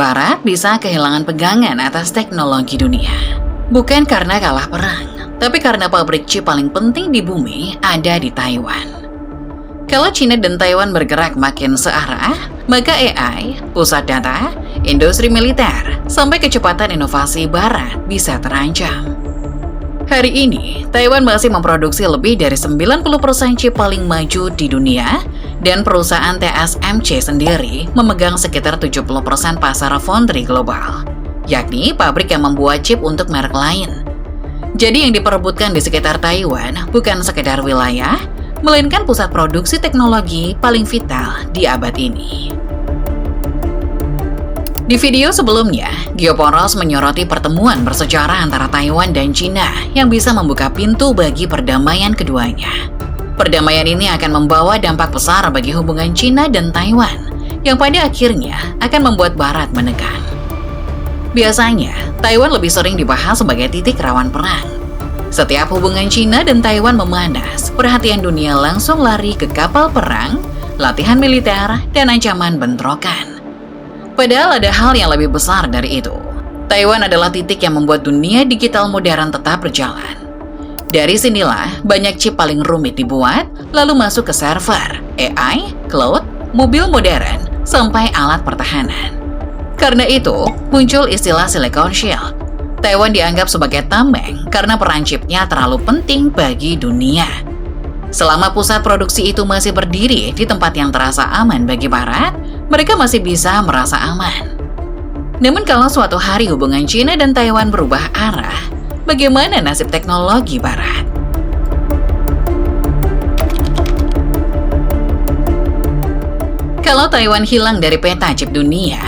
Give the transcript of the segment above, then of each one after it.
Barat bisa kehilangan pegangan atas teknologi dunia. Bukan karena kalah perang, tapi karena pabrik chip paling penting di bumi ada di Taiwan. Kalau China dan Taiwan bergerak makin searah, maka AI, pusat data, industri militer, sampai kecepatan inovasi Barat bisa terancam. Hari ini, Taiwan masih memproduksi lebih dari 90% chip paling maju di dunia, dan perusahaan TSMC sendiri memegang sekitar 70% pasar foundry global, yakni pabrik yang membuat chip untuk merek lain. Jadi yang diperebutkan di sekitar Taiwan bukan sekedar wilayah, melainkan pusat produksi teknologi paling vital di abad ini. Di video sebelumnya, Geoporos menyoroti pertemuan bersejarah antara Taiwan dan China yang bisa membuka pintu bagi perdamaian keduanya. Perdamaian ini akan membawa dampak besar bagi hubungan China dan Taiwan, yang pada akhirnya akan membuat Barat menekan. Biasanya, Taiwan lebih sering dibahas sebagai titik rawan perang. Setiap hubungan China dan Taiwan memanas, perhatian dunia langsung lari ke kapal perang, latihan militer, dan ancaman bentrokan. Padahal ada hal yang lebih besar dari itu. Taiwan adalah titik yang membuat dunia digital modern tetap berjalan. Dari sinilah banyak chip paling rumit dibuat, lalu masuk ke server, AI, cloud, mobil modern, sampai alat pertahanan. Karena itu, muncul istilah Silicon Shield. Taiwan dianggap sebagai tameng karena peran chipnya terlalu penting bagi dunia. Selama pusat produksi itu masih berdiri di tempat yang terasa aman bagi Barat, mereka masih bisa merasa aman. Namun kalau suatu hari hubungan China dan Taiwan berubah arah, bagaimana nasib teknologi Barat? Kalau Taiwan hilang dari peta chip dunia,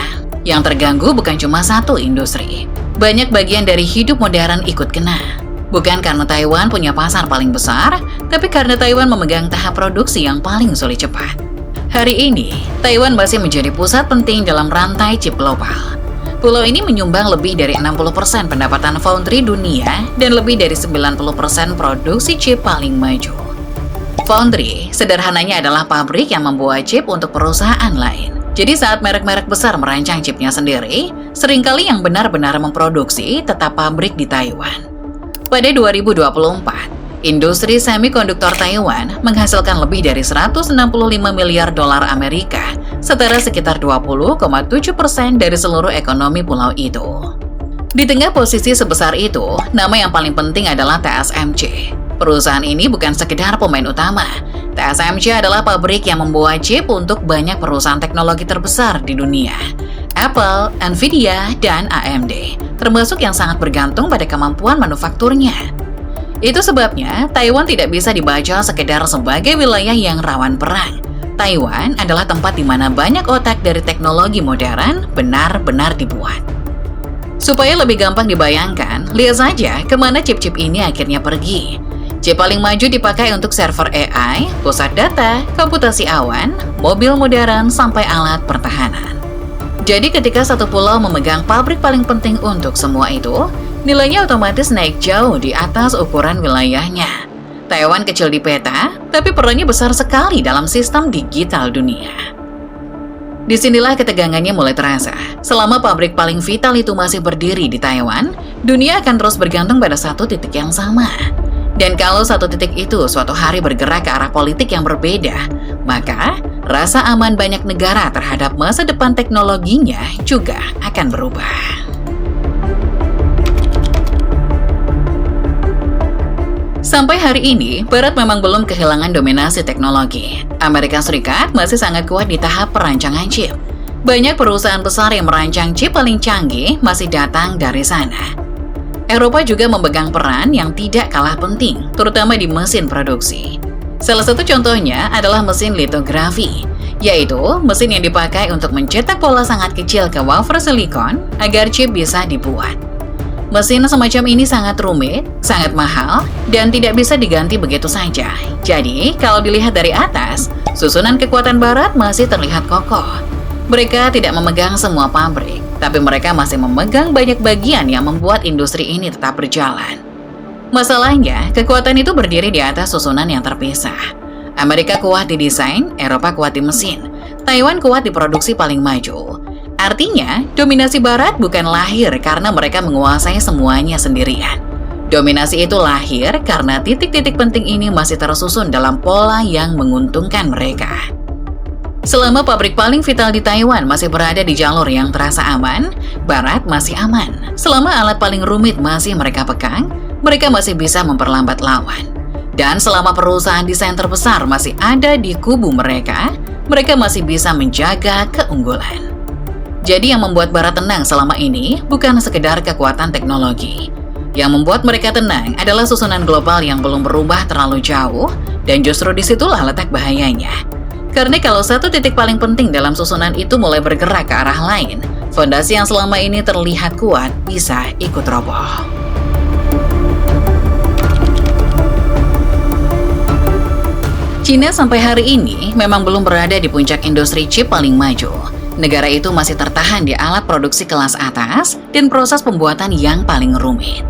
yang terganggu bukan cuma satu industri. Banyak bagian dari hidup modern ikut kena. Bukan karena Taiwan punya pasar paling besar, tapi karena Taiwan memegang tahap produksi yang paling sulit cepat. Hari ini, Taiwan masih menjadi pusat penting dalam rantai chip global. Pulau ini menyumbang lebih dari 60% pendapatan foundry dunia dan lebih dari 90% produksi chip paling maju. Foundry sederhananya adalah pabrik yang membuat chip untuk perusahaan lain. Jadi saat merek-merek besar merancang chipnya sendiri, seringkali yang benar-benar memproduksi tetap pabrik di Taiwan. Pada 2024, industri semikonduktor Taiwan menghasilkan lebih dari 165 miliar dolar Amerika, setara sekitar 20,7% dari seluruh ekonomi pulau itu. Di tengah posisi sebesar itu, nama yang paling penting adalah TSMC. Perusahaan ini bukan sekedar pemain utama. TSMC adalah pabrik yang membuat chip untuk banyak perusahaan teknologi terbesar di dunia. Apple, Nvidia, dan AMD, termasuk yang sangat bergantung pada kemampuan manufakturnya. Itu sebabnya Taiwan tidak bisa dibaca sekedar sebagai wilayah yang rawan perang. Taiwan adalah tempat di mana banyak otak dari teknologi modern benar-benar dibuat. Supaya lebih gampang dibayangkan, lihat saja kemana chip-chip ini akhirnya pergi. Chip paling maju dipakai untuk server AI, pusat data, komputasi awan, mobil modern, sampai alat pertahanan. Jadi ketika satu pulau memegang pabrik paling penting untuk semua itu, nilainya otomatis naik jauh di atas ukuran wilayahnya. Taiwan kecil di peta, tapi perannya besar sekali dalam sistem digital dunia. Disinilah ketegangannya mulai terasa. Selama pabrik paling vital itu masih berdiri di Taiwan, dunia akan terus bergantung pada satu titik yang sama. Dan kalau satu titik itu suatu hari bergerak ke arah politik yang berbeda, maka rasa aman banyak negara terhadap masa depan teknologinya juga akan berubah. Sampai hari ini, Barat memang belum kehilangan dominasi teknologi. Amerika Serikat masih sangat kuat di tahap perancangan chip. Banyak perusahaan besar yang merancang chip paling canggih masih datang dari sana. Eropa juga memegang peran yang tidak kalah penting, terutama di mesin produksi. Salah satu contohnya adalah mesin litografi, yaitu mesin yang dipakai untuk mencetak pola sangat kecil ke wafer silikon agar chip bisa dibuat. Mesin semacam ini sangat rumit, sangat mahal, dan tidak bisa diganti begitu saja. Jadi, kalau dilihat dari atas, susunan kekuatan Barat masih terlihat kokoh. Mereka tidak memegang semua pabrik, tapi mereka masih memegang banyak bagian yang membuat industri ini tetap berjalan. Masalahnya, kekuatan itu berdiri di atas susunan yang terpisah. Amerika kuat di desain, Eropa kuat di mesin, Taiwan kuat di produksi paling maju. Artinya, dominasi Barat bukan lahir karena mereka menguasai semuanya sendirian. Dominasi itu lahir karena titik-titik penting ini masih tersusun dalam pola yang menguntungkan mereka. Selama pabrik paling vital di Taiwan masih berada di jalur yang terasa aman, Barat masih aman. Selama alat paling rumit masih mereka pegang, mereka masih bisa memperlambat lawan. Dan selama perusahaan desain terbesar masih ada di kubu mereka masih bisa menjaga keunggulan. Jadi yang membuat Barat tenang selama ini bukan sekedar kekuatan teknologi. Yang membuat mereka tenang adalah susunan global yang belum berubah terlalu jauh, dan justru disitulah letak bahayanya. Karena kalau satu titik paling penting dalam susunan itu mulai bergerak ke arah lain, fondasi yang selama ini terlihat kuat bisa ikut roboh. China sampai hari ini memang belum berada di puncak industri chip paling maju. Negara itu masih tertahan di alat produksi kelas atas dan proses pembuatan yang paling rumit.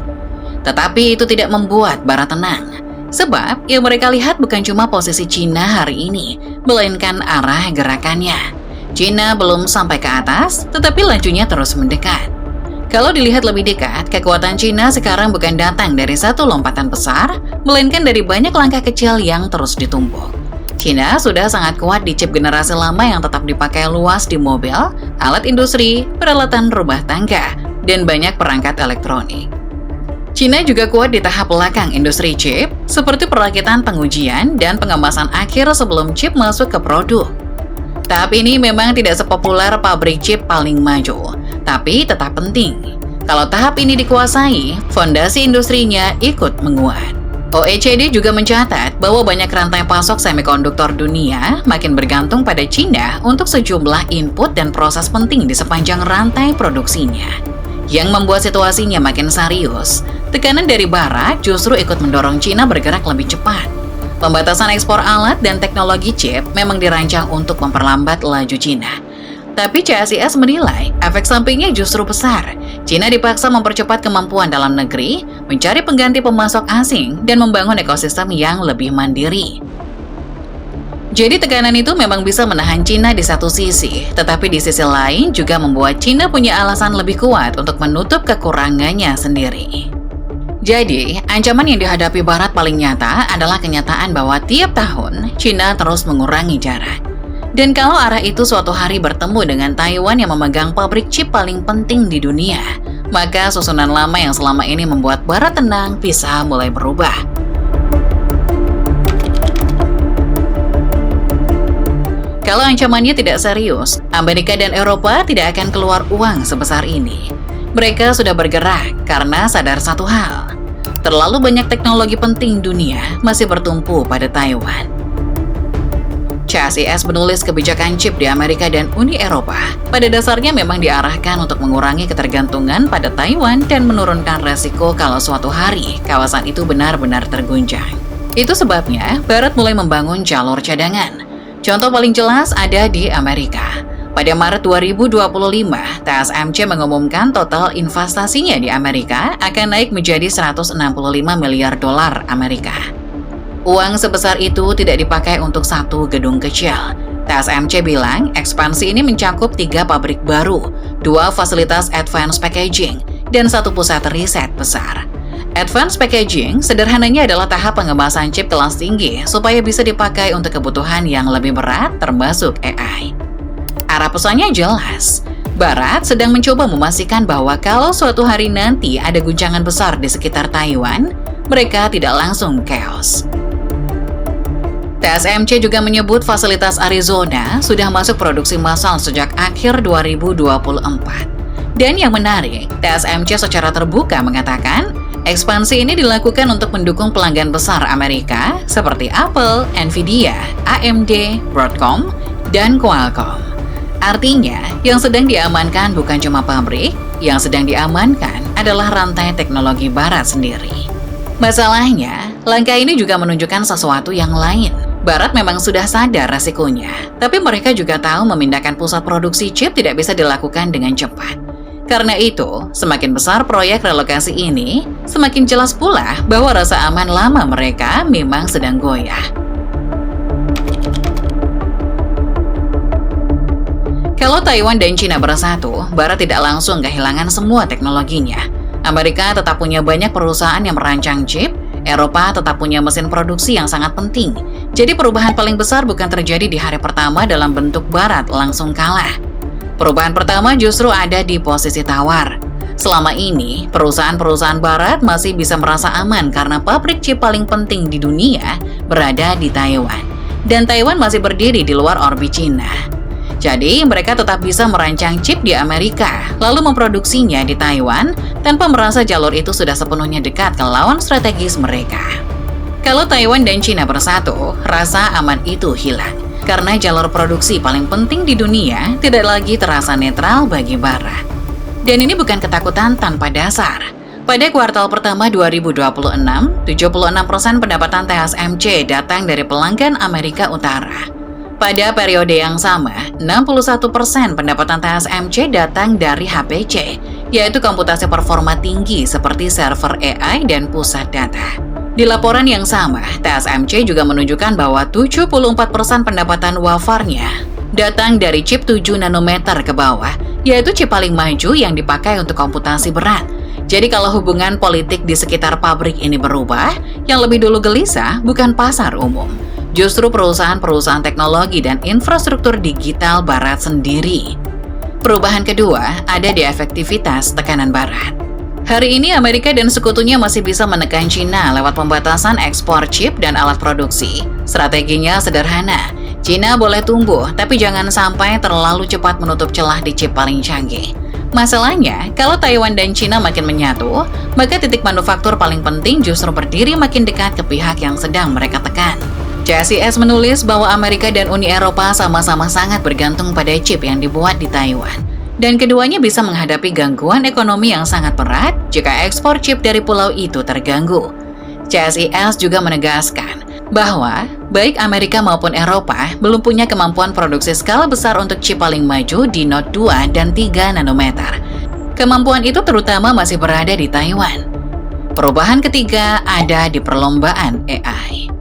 Tetapi itu tidak membuat Barat tenang. Sebab yang mereka lihat bukan cuma posisi China hari ini, melainkan arah gerakannya. China belum sampai ke atas, tetapi lajunya terus mendekat. Kalau dilihat lebih dekat, kekuatan China sekarang bukan datang dari satu lompatan besar, melainkan dari banyak langkah kecil yang terus ditumpuk. China sudah sangat kuat di chip generasi lama yang tetap dipakai luas di mobil, alat industri, peralatan rumah tangga, dan banyak perangkat elektronik. China juga kuat di tahap belakang industri chip, seperti perakitan pengujian dan pengemasan akhir sebelum chip masuk ke produk. Tahap ini memang tidak sepopuler pabrik chip paling maju, tapi tetap penting. Kalau tahap ini dikuasai, fondasi industrinya ikut menguat. OECD juga mencatat bahwa banyak rantai pasok semikonduktor dunia makin bergantung pada China untuk sejumlah input dan proses penting di sepanjang rantai produksinya. Yang membuat situasinya makin serius, tekanan dari Barat justru ikut mendorong China bergerak lebih cepat. Pembatasan ekspor alat dan teknologi chip memang dirancang untuk memperlambat laju China. Tapi CSIS menilai efek sampingnya justru besar. China dipaksa mempercepat kemampuan dalam negeri, mencari pengganti pemasok asing, dan membangun ekosistem yang lebih mandiri. Jadi tekanan itu memang bisa menahan China di satu sisi, tetapi di sisi lain juga membuat China punya alasan lebih kuat untuk menutup kekurangannya sendiri. Jadi, ancaman yang dihadapi Barat paling nyata adalah kenyataan bahwa tiap tahun China terus mengurangi jarak. Dan kalau arah itu suatu hari bertemu dengan Taiwan yang memegang pabrik chip paling penting di dunia, maka susunan lama yang selama ini membuat Barat tenang bisa mulai berubah. Kalau ancamannya tidak serius, Amerika dan Eropa tidak akan keluar uang sebesar ini. Mereka sudah bergerak karena sadar satu hal. Terlalu banyak teknologi penting dunia masih bertumpu pada Taiwan. CSIS menulis kebijakan chip di Amerika dan Uni Eropa pada dasarnya memang diarahkan untuk mengurangi ketergantungan pada Taiwan dan menurunkan resiko kalau suatu hari kawasan itu benar-benar terguncang. Itu sebabnya Barat mulai membangun jalur cadangan. Contoh paling jelas ada di Amerika. Pada Maret 2025, TSMC mengumumkan total investasinya di Amerika akan naik menjadi 165 miliar dolar Amerika. Uang sebesar itu tidak dipakai untuk satu gedung kecil. TSMC bilang ekspansi ini mencakup 3 pabrik baru, 2 fasilitas advanced packaging, dan 1 pusat riset besar. Advanced packaging sederhananya adalah tahap pengemasan chip kelas tinggi supaya bisa dipakai untuk kebutuhan yang lebih berat termasuk AI. Arah pesannya jelas. Barat sedang mencoba memastikan bahwa kalau suatu hari nanti ada guncangan besar di sekitar Taiwan, mereka tidak langsung chaos. TSMC juga menyebut fasilitas Arizona sudah masuk produksi massal sejak akhir 2024. Dan yang menarik, TSMC secara terbuka mengatakan, ekspansi ini dilakukan untuk mendukung pelanggan besar Amerika seperti Apple, Nvidia, AMD, Broadcom, dan Qualcomm. Artinya, yang sedang diamankan bukan cuma pabrik, yang sedang diamankan adalah rantai teknologi Barat sendiri. Masalahnya, langkah ini juga menunjukkan sesuatu yang lain. Barat memang sudah sadar resikonya, tapi mereka juga tahu memindahkan pusat produksi chip tidak bisa dilakukan dengan cepat. Karena itu, semakin besar proyek relokasi ini, semakin jelas pula bahwa rasa aman lama mereka memang sedang goyah. Kalau Taiwan dan China bersatu, Barat tidak langsung kehilangan semua teknologinya. Amerika tetap punya banyak perusahaan yang merancang chip, Eropa tetap punya mesin produksi yang sangat penting. Jadi perubahan paling besar bukan terjadi di hari pertama dalam bentuk Barat langsung kalah. Perubahan pertama justru ada di posisi tawar. Selama ini, perusahaan-perusahaan Barat masih bisa merasa aman karena pabrik chip paling penting di dunia berada di Taiwan. Dan Taiwan masih berdiri di luar orbit China. Jadi, mereka tetap bisa merancang chip di Amerika, lalu memproduksinya di Taiwan, tanpa merasa jalur itu sudah sepenuhnya dekat ke lawan strategis mereka. Kalau Taiwan dan China bersatu, rasa aman itu hilang. Karena jalur produksi paling penting di dunia tidak lagi terasa netral bagi Barat. Dan ini bukan ketakutan tanpa dasar. Pada kuartal pertama 2026, 76% pendapatan TSMC datang dari pelanggan Amerika Utara. Pada periode yang sama, 61% pendapatan TSMC datang dari HPC, yaitu komputasi performa tinggi seperti server AI dan pusat data. Di laporan yang sama, TSMC juga menunjukkan bahwa 74% pendapatan wafarnya datang dari chip 7 nanometer ke bawah, yaitu chip paling maju yang dipakai untuk komputasi berat. Jadi kalau hubungan politik di sekitar pabrik ini berubah, yang lebih dulu gelisah bukan pasar umum. Justru perusahaan-perusahaan teknologi dan infrastruktur digital Barat sendiri. Perubahan kedua ada di efektivitas tekanan Barat. Hari ini Amerika dan sekutunya masih bisa menekan China lewat pembatasan ekspor chip dan alat produksi. Strateginya sederhana, China boleh tumbuh, tapi jangan sampai terlalu cepat menutup celah di chip paling canggih. Masalahnya, kalau Taiwan dan China makin menyatu, maka titik manufaktur paling penting justru berdiri makin dekat ke pihak yang sedang mereka tekan. CSIS menulis bahwa Amerika dan Uni Eropa sama-sama sangat bergantung pada chip yang dibuat di Taiwan. Dan keduanya bisa menghadapi gangguan ekonomi yang sangat berat jika ekspor chip dari pulau itu terganggu. CSIS juga menegaskan bahwa baik Amerika maupun Eropa belum punya kemampuan produksi skala besar untuk chip paling maju di Note 2 dan 3 nanometer. Kemampuan itu terutama masih berada di Taiwan. Perubahan ketiga ada di perlombaan AI.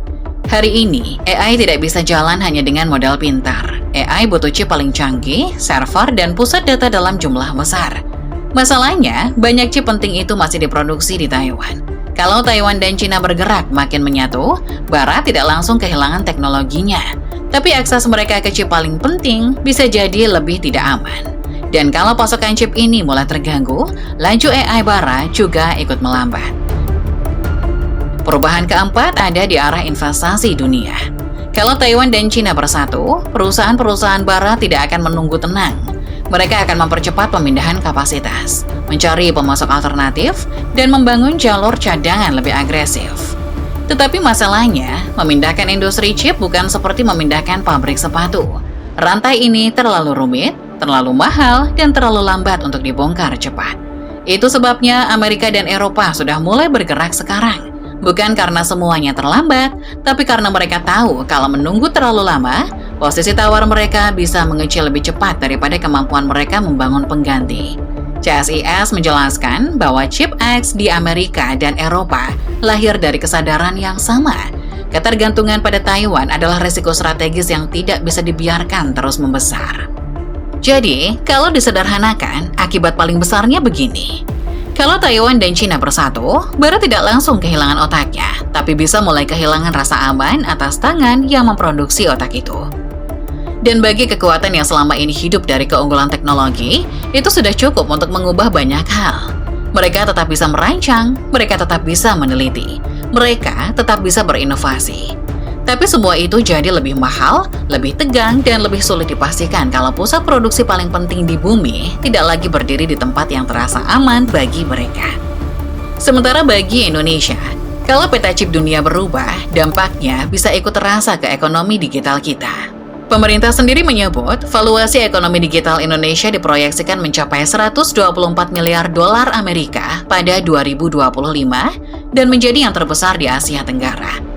Hari ini, AI tidak bisa jalan hanya dengan modal pintar. AI butuh chip paling canggih, server, dan pusat data dalam jumlah besar. Masalahnya, banyak chip penting itu masih diproduksi di Taiwan. Kalau Taiwan dan China bergerak makin menyatu, Barat tidak langsung kehilangan teknologinya. Tapi akses mereka ke chip paling penting bisa jadi lebih tidak aman. Dan kalau pasokan chip ini mulai terganggu, laju AI Barat juga ikut melambat. Perubahan keempat ada di arah investasi dunia. Kalau Taiwan dan China bersatu, perusahaan-perusahaan Barat tidak akan menunggu tenang. Mereka akan mempercepat pemindahan kapasitas, mencari pemasok alternatif, dan membangun jalur cadangan lebih agresif. Tetapi masalahnya, memindahkan industri chip bukan seperti memindahkan pabrik sepatu. Rantai ini terlalu rumit, terlalu mahal, dan terlalu lambat untuk dibongkar cepat. Itu sebabnya Amerika dan Eropa sudah mulai bergerak sekarang. Bukan karena semuanya terlambat, tapi karena mereka tahu kalau menunggu terlalu lama, posisi tawar mereka bisa mengecil lebih cepat daripada kemampuan mereka membangun pengganti. CSIS menjelaskan bahwa chip X di Amerika dan Eropa lahir dari kesadaran yang sama. Ketergantungan pada Taiwan adalah risiko strategis yang tidak bisa dibiarkan terus membesar. Jadi, kalau disederhanakan, akibat paling besarnya begini. Kalau Taiwan dan China bersatu, Barat tidak langsung kehilangan otaknya, tapi bisa mulai kehilangan rasa aman atas tangan yang memproduksi otak itu. Dan bagi kekuatan yang selama ini hidup dari keunggulan teknologi, itu sudah cukup untuk mengubah banyak hal. Mereka tetap bisa merancang, mereka tetap bisa meneliti, mereka tetap bisa berinovasi. Tapi semua itu jadi lebih mahal, lebih tegang, dan lebih sulit dipastikan kalau pusat produksi paling penting di bumi tidak lagi berdiri di tempat yang terasa aman bagi mereka. Sementara bagi Indonesia, kalau peta chip dunia berubah, dampaknya bisa ikut terasa ke ekonomi digital kita. Pemerintah sendiri menyebut, valuasi ekonomi digital Indonesia diproyeksikan mencapai 124 miliar dolar Amerika pada 2025 dan menjadi yang terbesar di Asia Tenggara.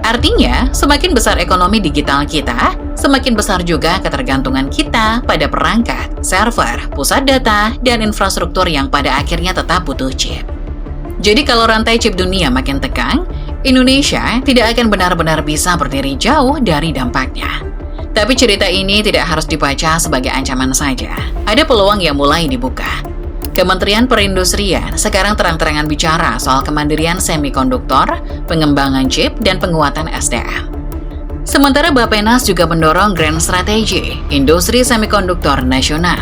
Artinya, semakin besar ekonomi digital kita, semakin besar juga ketergantungan kita pada perangkat, server, pusat data, dan infrastruktur yang pada akhirnya tetap butuh chip. Jadi kalau rantai chip dunia makin tegang, Indonesia tidak akan benar-benar bisa berdiri jauh dari dampaknya. Tapi cerita ini tidak harus dibaca sebagai ancaman saja. Ada peluang yang mulai dibuka. Kementerian Perindustrian sekarang terang-terangan bicara soal kemandirian semikonduktor, pengembangan chip, dan penguatan SDM. Sementara Bappenas juga mendorong Grand Strategy, industri semikonduktor nasional.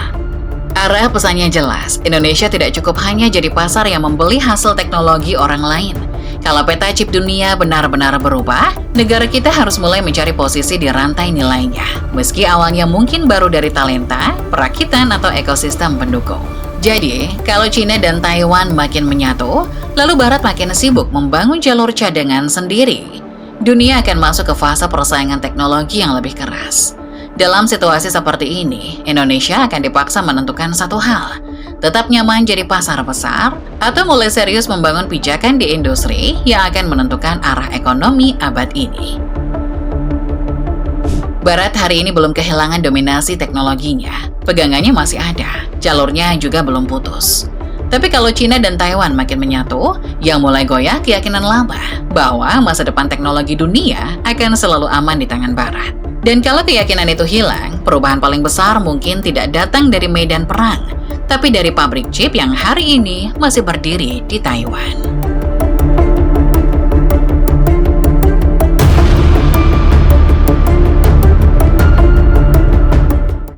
Arah pesannya jelas, Indonesia tidak cukup hanya jadi pasar yang membeli hasil teknologi orang lain. Kalau peta chip dunia benar-benar berubah, negara kita harus mulai mencari posisi di rantai nilainya, meski awalnya mungkin baru dari talenta, perakitan, atau ekosistem pendukung. Jadi, kalau China dan Taiwan makin menyatu, lalu Barat makin sibuk membangun jalur cadangan sendiri, dunia akan masuk ke fase persaingan teknologi yang lebih keras. Dalam situasi seperti ini, Indonesia akan dipaksa menentukan satu hal, tetap nyaman jadi pasar besar, atau mulai serius membangun pijakan di industri yang akan menentukan arah ekonomi abad ini. Barat hari ini belum kehilangan dominasi teknologinya, pegangannya masih ada, jalurnya juga belum putus. Tapi kalau China dan Taiwan makin menyatu, yang mulai goyah keyakinan lama bahwa masa depan teknologi dunia akan selalu aman di tangan Barat. Dan kalau keyakinan itu hilang, perubahan paling besar mungkin tidak datang dari medan perang, tapi dari pabrik chip yang hari ini masih berdiri di Taiwan.